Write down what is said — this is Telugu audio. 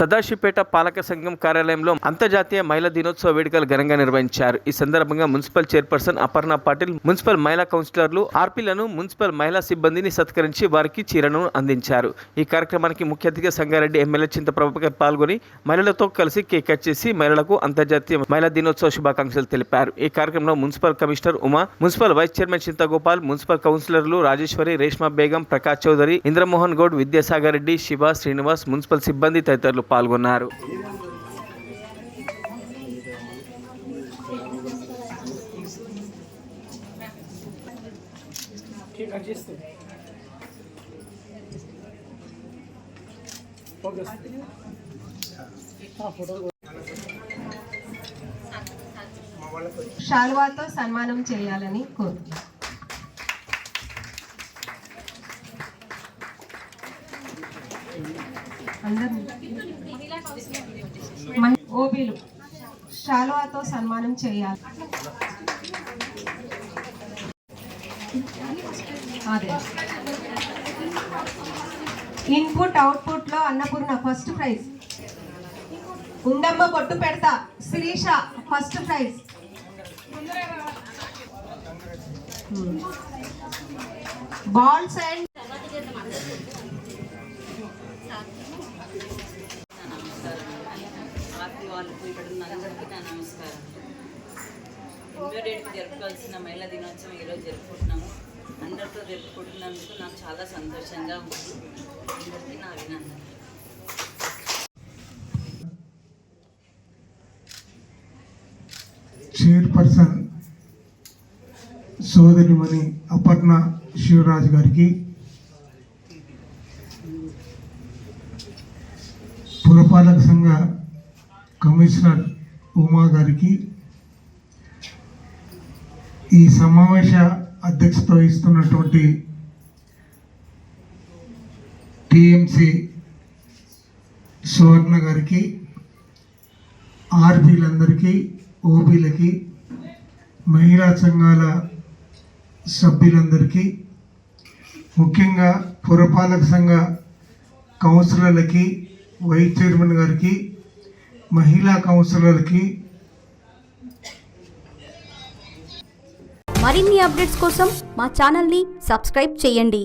సదాశివపేట పాలక సంఘం కార్యాలయంలో అంతర్జాతీయ మహిళా దినోత్సవ వేడుకలు ఘనంగా నిర్వహించారు. ఈ సందర్భంగా municipal chairperson Aparna Patil, municipal మహిళా కౌన్సిలర్లు ఆర్పీలను, మున్సిపల్ మహిళా సిబ్బందిని సత్కరించి వారికి చీరను అందించారు. ఈ కార్యక్రమానికి ముఖ్య అతిథిగా సంగారెడ్డి ఎమ్మెల్యే చింత ప్రభాకర్ పాల్గొని మహిళలతో కలిసి కేక్ కట్ చేసి మహిళలకు అంతర్జాతీయ మహిళా దినోత్సవ శుభాకాంక్షలు తెలిపారు. ఈ కార్యక్రమంలో municipal commissioner Uma, municipal vice chairman Chinthagopal, municipal కౌన్సిలర్లు రాజేశ్వరి, రేష్మా బేగం, ప్రకాష్ చౌదరి, ఇంద్రమోహన్ గౌడ్, విద్యాసాగర్ రెడ్డి, శివ, శ్రీనివాస్, మున్సిపల్ సిబ్బంది తదితరులు పాల్గొన్నారు. శాలువాతో సన్మానం చేయాలని కోరుతున్నాను. ఓబీలు శాలువాతో సన్మానం చేయాలి. అదే ఇన్పుట్ అవుట్పుట్ లో అన్నపూర్ణ ఫస్ట్ ప్రైజ్, ఉండమ్మ పొట్టు పెడతా Sirisha first prize, balls and వాళ్ళకు ఇక్కడ ఉన్న అందరికీ నా నమస్కారం. 8వ డేట్కి జరుపుకోవాల్సిన మహిళా దినోత్సవం ఈరోజు జరుపుకుంటున్నాము. అందరితో జరుపుకుంటున్నందుకు నాకు చాలా సంతోషంగా ఉంది. అందరికీ నా అభినందనలు. చైర్పర్సన్ సోదరిమణి అపర్ణ శివరాజ్ గారికి, పురపాలక సంఘ కమిషనర్ ఉమా గారికి, ఈ సమావేశ అధ్యక్షత వహిస్తున్నటువంటి టిఎంసి సువర్ణ గారికి, ఆర్బీలందరికీ, ఓబీలకి, మహిళా సంఘాల సభ్యులందరికీ, ముఖ్యంగా పురపాలక సంఘ కౌన్సిలర్లకి, వైస్ చైర్మన్ గారికి, మహిళా కౌన్సిలర్లకి. మరిన్ని అప్డేట్స్ కోసం మా ఛానల్ని సబ్స్క్రైబ్ చేయండి.